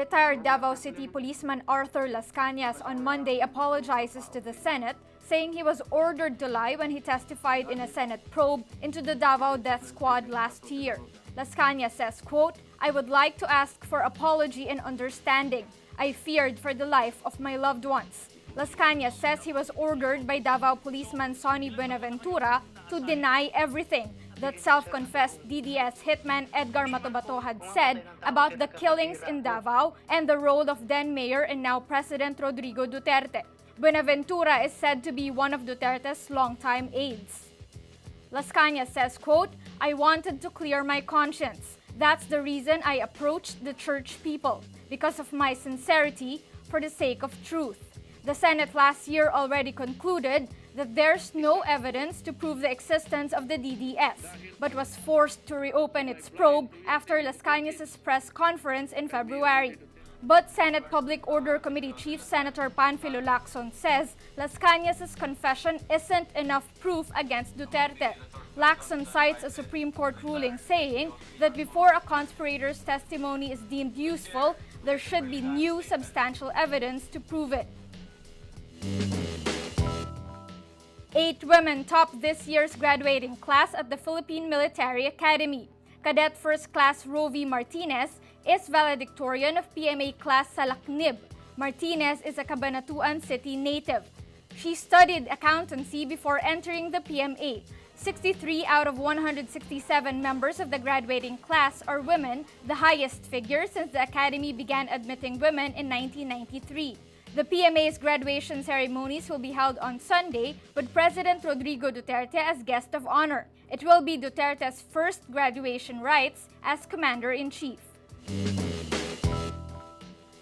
Retired Davao City policeman Arthur Lascañas on Monday apologizes to the Senate, saying he was ordered to lie when he testified in a Senate probe into the Davao death squad last year. Lascañas says, quote, "I would like to ask for apology and understanding. I feared for the life of my loved ones." Lascañas says he was ordered by Davao policeman Sonny Buenaventura to deny everything that self-confessed DDS hitman Edgar Matobato had said about the killings in Davao and the role of then Mayor and now President Rodrigo Duterte. Buenaventura is said to be one of Duterte's longtime aides. Lascañas says, quote, "I wanted to clear my conscience. That's the reason I approached the church people, because of my sincerity, for the sake of truth." The Senate last year already concluded that there's no evidence to prove the existence of the DDS, but was forced to reopen its probe after Lascañas' press conference in February. But Senate Public Order Committee Chief Senator Panfilo Lacson says Lascañas' confession isn't enough proof against Duterte. Lacson cites a Supreme Court ruling saying that before a conspirator's testimony is deemed useful, there should be new substantial evidence to prove it. 8 women topped this year's graduating class at the Philippine Military Academy. Cadet First Class Rovi Martinez is valedictorian of PMA class sa Lacnib. Martinez is a Cabanatuan City native. She studied accountancy before entering the PMA. 63 out of 167 members of the graduating class are women, the highest figure since the Academy began admitting women in 1993. The PMA's graduation ceremonies will be held on Sunday with President Rodrigo Duterte as guest of honor. It will be Duterte's first graduation rites as Commander-in-Chief.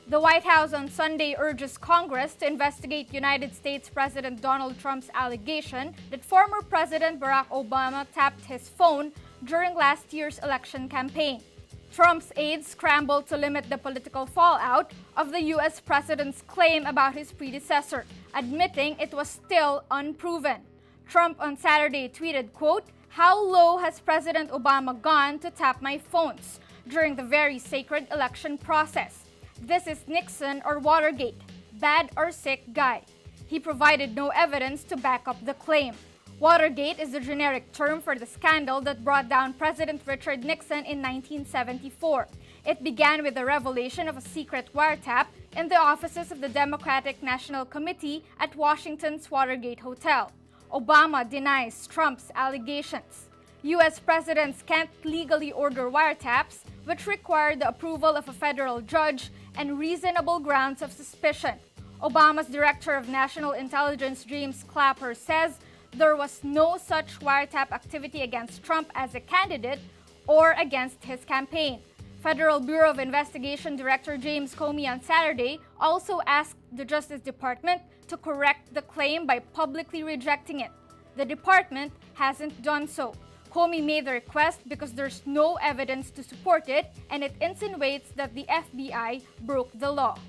The White House on Sunday urges Congress to investigate United States President Donald Trump's allegation that former President Barack Obama tapped his phone during last year's election campaign. Trump's aides scrambled to limit the political fallout of the U.S. president's claim about his predecessor, admitting it was still unproven. Trump on Saturday tweeted, quote, "How low has President Obama gone to tap my phones during the very sacred election process? This is Nixon or Watergate, bad or sick guy." He provided no evidence to back up the claim. Watergate is the generic term for the scandal that brought down President Richard Nixon in 1974. It began with the revelation of a secret wiretap in the offices of the Democratic National Committee at Washington's Watergate Hotel. Obama denies Trump's allegations. U.S. presidents can't legally order wiretaps, which require the approval of a federal judge and reasonable grounds of suspicion. Obama's Director of National Intelligence, James Clapper, says there was no such wiretap activity against Trump as a candidate or against his campaign. Federal Bureau of Investigation Director James Comey on Saturday also asked the Justice Department to correct the claim by publicly rejecting it. The department hasn't done so. Comey made the request because there's no evidence to support it, and it insinuates that the FBI broke the law.